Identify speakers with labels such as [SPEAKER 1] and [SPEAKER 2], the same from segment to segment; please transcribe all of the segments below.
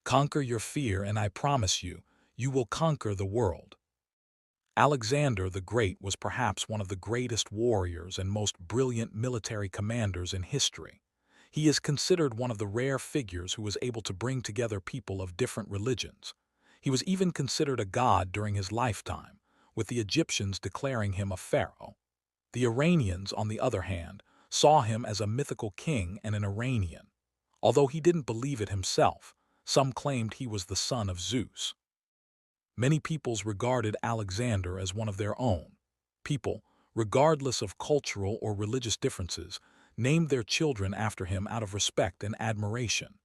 [SPEAKER 1] Conquer your fear, and I promise you, you will conquer the world. Alexander the Great was perhaps one of the greatest warriors and most brilliant military commanders in history. He is considered one of the rare figures who was able to bring together people of different religions. He was even considered a god during his lifetime, with the Egyptians declaring him a pharaoh. The Iranians, on the other hand, saw him as a mythical king and an Iranian. Although he didn't believe it himself, some claimed he was the son of Zeus. Many peoples regarded Alexander as one of their own. People, regardless of cultural or religious differences, named their children after him out of respect and admiration.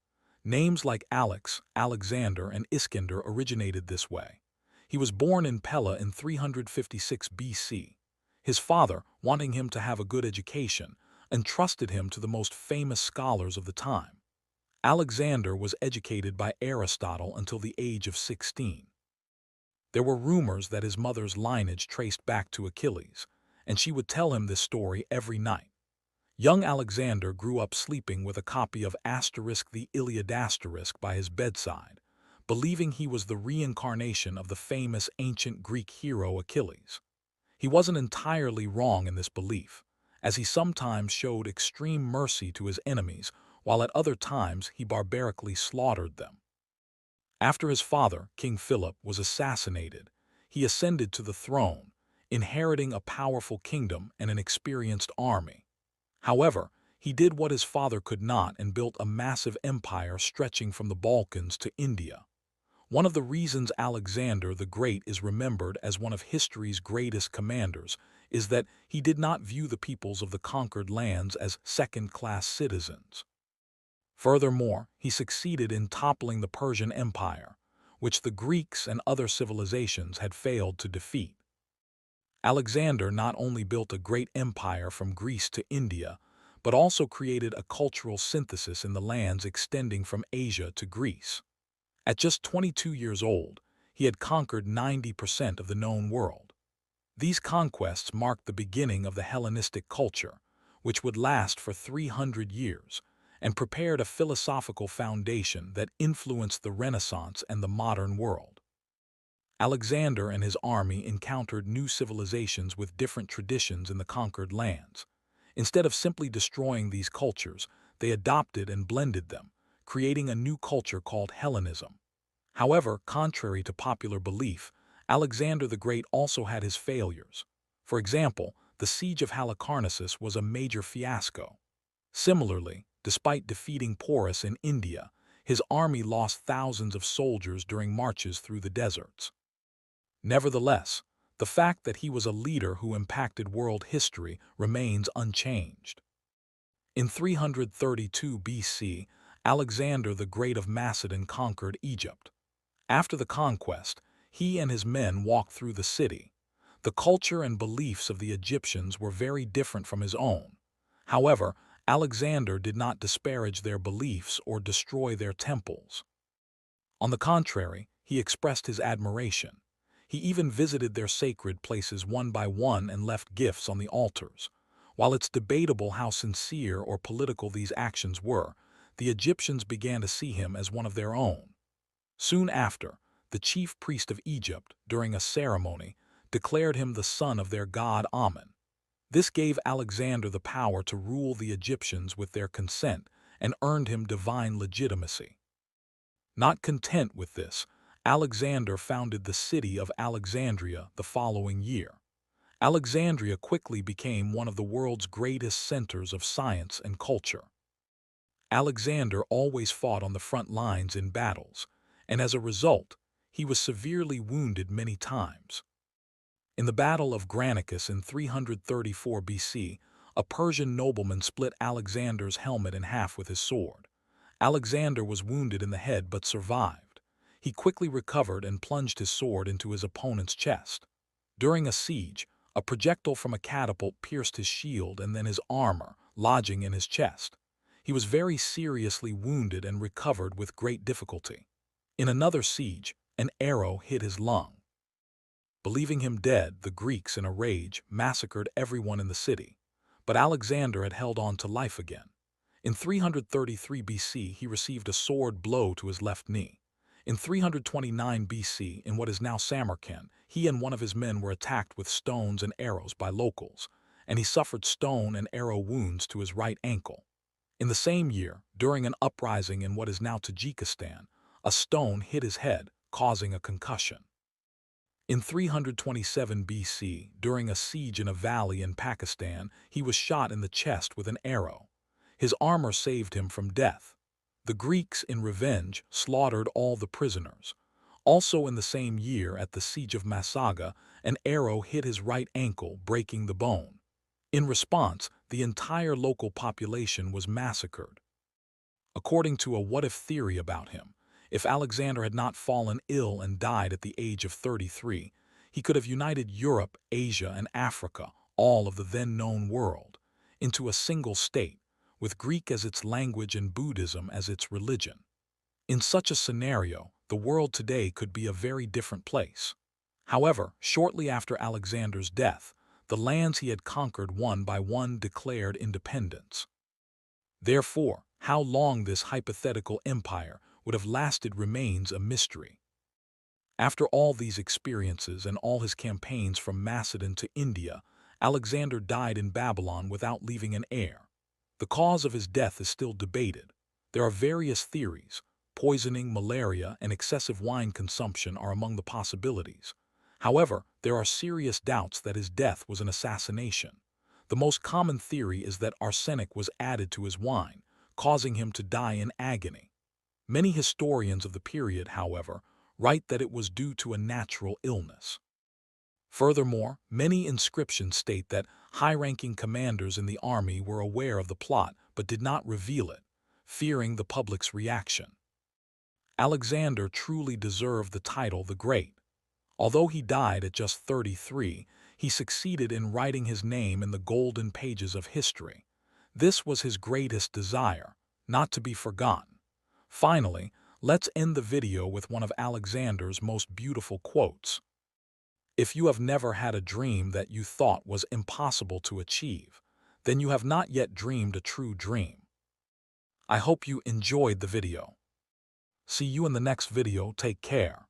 [SPEAKER 1] Names like Alex, Alexander, and Iskander originated this way. He was born in Pella in 356 BC. His father, wanting him to have a good education, entrusted him to the most famous scholars of the time. Alexander was educated by Aristotle until the age of 16. There were rumors that his mother's lineage traced back to Achilles, and she would tell him this story every night. Young Alexander grew up sleeping with a copy of the Iliad by his bedside, believing he was the reincarnation of the famous ancient Greek hero Achilles. He wasn't entirely wrong in this belief, as he sometimes showed extreme mercy to his enemies, while at other times he barbarically slaughtered them. After his father, King Philip, was assassinated, he ascended to the throne, inheriting a powerful kingdom and an experienced army. However, he did what his father could not and built a massive empire stretching from the Balkans to India. One of the reasons Alexander the Great is remembered as one of history's greatest commanders is that he did not view the peoples of the conquered lands as second-class citizens. Furthermore, he succeeded in toppling the Persian Empire, which the Greeks and other civilizations had failed to defeat. Alexander not only built a great empire from Greece to India, but also created a cultural synthesis in the lands extending from Asia to Greece. At just 22 years old, he had conquered 90% of the known world. These conquests marked the beginning of the Hellenistic culture, which would last for 300 years, and prepared a philosophical foundation that influenced the Renaissance and the modern world. Alexander and his army encountered new civilizations with different traditions in the conquered lands. Instead of simply destroying these cultures, they adopted and blended them, creating a new culture called Hellenism. However, contrary to popular belief, Alexander the Great also had his failures. For example, the siege of Halicarnassus was a major fiasco. Similarly, despite defeating Porus in India, his army lost thousands of soldiers during marches through the deserts. Nevertheless, the fact that he was a leader who impacted world history remains unchanged. In 332 BC, Alexander the Great of Macedon conquered Egypt. After the conquest, he and his men walked through the city. The culture and beliefs of the Egyptians were very different from his own. However, Alexander did not disparage their beliefs or destroy their temples. On the contrary, he expressed his admiration. He even visited their sacred places one by one and left gifts on the altars. While it's debatable how sincere or political these actions were, the Egyptians began to see him as one of their own. Soon after, the chief priest of Egypt, during a ceremony, declared him the son of their god Amun. This gave Alexander the power to rule the Egyptians with their consent and earned him divine legitimacy. Not content with this, Alexander founded the city of Alexandria the following year. Alexandria quickly became one of the world's greatest centers of science and culture. Alexander always fought on the front lines in battles, and as a result, he was severely wounded many times. In the Battle of Granicus in 334 BC, a Persian nobleman split Alexander's helmet in half with his sword. Alexander was wounded in the head but survived. He quickly recovered and plunged his sword into his opponent's chest. During a siege, a projectile from a catapult pierced his shield and then his armor, lodging in his chest. He was very seriously wounded and recovered with great difficulty. In another siege, an arrow hit his lung. Believing him dead, the Greeks, in a rage, massacred everyone in the city. But Alexander had held on to life again. In 333 BC, he received a sword blow to his left knee. In 329 BC, in what is now Samarkand, he and one of his men were attacked with stones and arrows by locals, and he suffered stone and arrow wounds to his right ankle. In the same year, during an uprising in what is now Tajikistan, a stone hit his head, causing a concussion. In 327 BC, during a siege in a valley in Pakistan, he was shot in the chest with an arrow. His armor saved him from death. The Greeks, in revenge, slaughtered all the prisoners. Also in the same year, at the siege of Massaga, an arrow hit his right ankle, breaking the bone. In response, the entire local population was massacred. According to a what-if theory about him, if Alexander had not fallen ill and died at the age of 33, he could have united Europe, Asia, and Africa, all of the then-known world, into a single state, with Greek as its language and Buddhism as its religion. In such a scenario, the world today could be a very different place. However, shortly after Alexander's death, the lands he had conquered one by one declared independence. Therefore, how long this hypothetical empire would have lasted remains a mystery. After all these experiences and all his campaigns from Macedon to India, Alexander died in Babylon without leaving an heir. The cause of his death is still debated. There are various theories. Poisoning, malaria, and excessive wine consumption are among the possibilities. However, there are serious doubts that his death was an assassination. The most common theory is that arsenic was added to his wine, causing him to die in agony. Many historians of the period, however, write that it was due to a natural illness. Furthermore, many inscriptions state that high-ranking commanders in the army were aware of the plot but did not reveal it, fearing the public's reaction. Alexander truly deserved the title the Great. Although he died at just 33, he succeeded in writing his name in the golden pages of history. This was his greatest desire, not to be forgotten. Finally, let's end the video with one of Alexander's most beautiful quotes. If you have never had a dream that you thought was impossible to achieve, then you have not yet dreamed a true dream. I hope you enjoyed the video. See you in the next video. Take care.